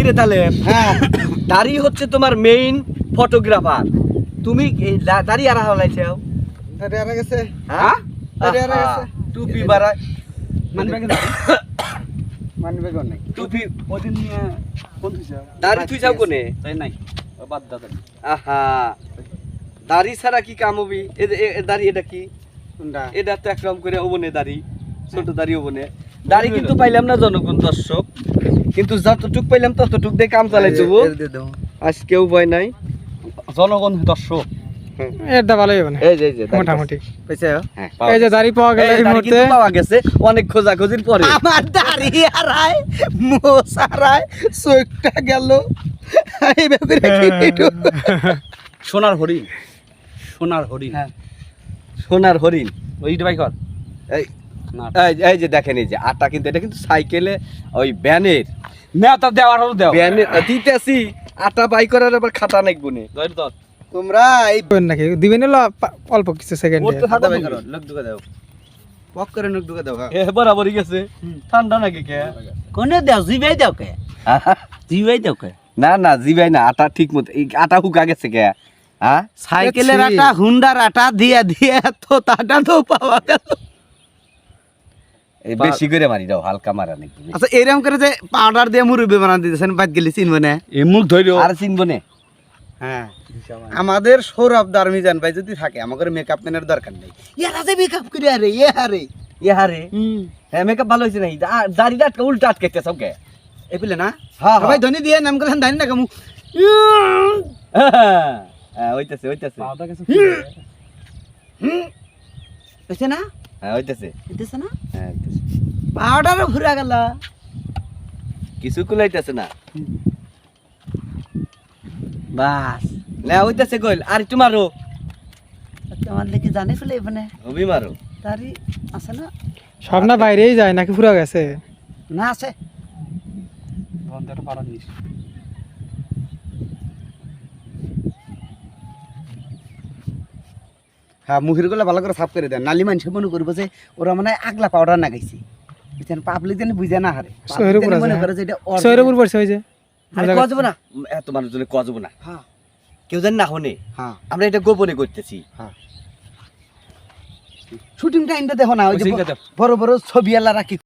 কিরে তাহলে হ্যাঁ দাড়ি হচ্ছে তোমার মেইন ফটোগ্রাফার, তুমি দাড়ি আর হালাইছো দাঁড়িয়ে আর গেছে হ্যাঁ দাঁড়িয়ে আর গেছে টুপি বাড়ায় মানবে কোন নাই টুপি ওদিন নিয়ে কোন দিছে দাড়ি তুই যাও কোনে তাই নাই বাদ দাও আহা দাড়ি ছাড়া কি কাম হবি দাড়ি এটা কি কোনটা এটা তো একরকম করে ওবনে দাড়ি ছোট দাড়ি ওবনে দাড়ি কিন্তু পাইলাম না জনগণ দর্শক, কিন্তু যতটুক পাইলাম ততটুক দিয়ে কাম চালাই যাবো আজকেও ভয় নাই জনগণ দর্শক এটা ভালোই হবে না এই যে দাড়ি মোটামুটি পাইছে হ্যাঁ এই যে দাড়ি পাওয়া গেল এই দাড়ি মুহূর্তে কিন্তু পাওয়া গেছে অনেক খোঁজাখুঁজির পরে আমার দাড়ি হারায় মোষ হারায় চোখটা গেল এইভাবে রেখে একটু সোনার হরিণ সোনার হরিণ হ্যাঁ সোনার হরিণ ওইটা বাই কর এই না এই যে দেখেন এই যে আটা কিন্তু এটা কিন্তু সাইকেলে ওই ব্যানের না তা দেওয়ার হলো দেও ব্যানের দিতেছি আটা বাই করার আবার খাতা নাই গুনে ধর ধর তোমরা এই দিবেন নাকি দিবেন হলো অল্প কিছু সেকেন্ডে ওর তো হাতা খাতা বাই বাই করো, করো লোক দুকা দাও পক করে নুক ঢুকে দাও এ বরাবরই গেছে ঠান্ডা নাকি কে কোনে দাও জিবাই দাও কে জিবাই দাও কে না না জিবাই না আটা ঠিক মতো এই আটা হুকা গেছে কে হ্যাঁ সাইকেলের ছি। আটা হুন্ডার আটা দিয়ে দিয়ে তো তাটা তো পাওয়া গেল এই বেশি করে মারি দাও হালকা মারা নাকি আচ্ছা এরকম করে যে পাউডার দিয়ে মুরব্বি বানান দিতেছেন বাদ গেলি চিনবো না এই মুখ ধইরো আর চিনবো নে হ্যাঁ আমাদের সৌরভ দারমিজান ভাই যদি থাকে আমাদের মেকআপ ম্যানের দরকার নেই ইয়ারা যে মেকআপ করে আরে আরে ইহারে হ্যাঁ মেকআপ ভালো হয়েছে নাই দাড়িটা আটকা উল্টা আটকাইতে সব কে এই পেলে না হ্যাঁ সবাই ধনী দিয়ে নাম করলেন দানি না কামু হ্যাঁ হইতাছে হইতাছে পাউডার কাছে বুঝছে না হ্যাঁ হইতাছে বুঝছে না হ্যাঁ হইতাছে। পাউডারও ঘুরে গেল কিছু কুলাইতেছে না বাস না হইতাছে কইল আর একটু মারো তোমার লেগে জানে ফেলে মানে হবি মারো তারি আছে না সব না বাইরেই যায় নাকি পুরো গেছে না আছে বন্ধটা পাড়া নিস হ্যাঁ মুখের গুলো ভালো করে সাফ করে দেন নালি মানুষ মনে করবো যে ওরা মানে আগলা পাউডার না গাইছে বুঝছেন পাবলিক যেন বুঝে না হারে শহরের উপর আছে, মনে হ্যাঁ। করে যে এটা শহরের উপর পড়ছে ওই যে কজব না এত মানুষজনে কজব না হ্যাঁ কেউ জানি না হনে হ্যাঁ আমরা এটা গোপনে করতেছি শুটিং টাইমটা দেখো না ওই যে ওই সিনটা দেখো। বড় বড় ছবি আলা রাখি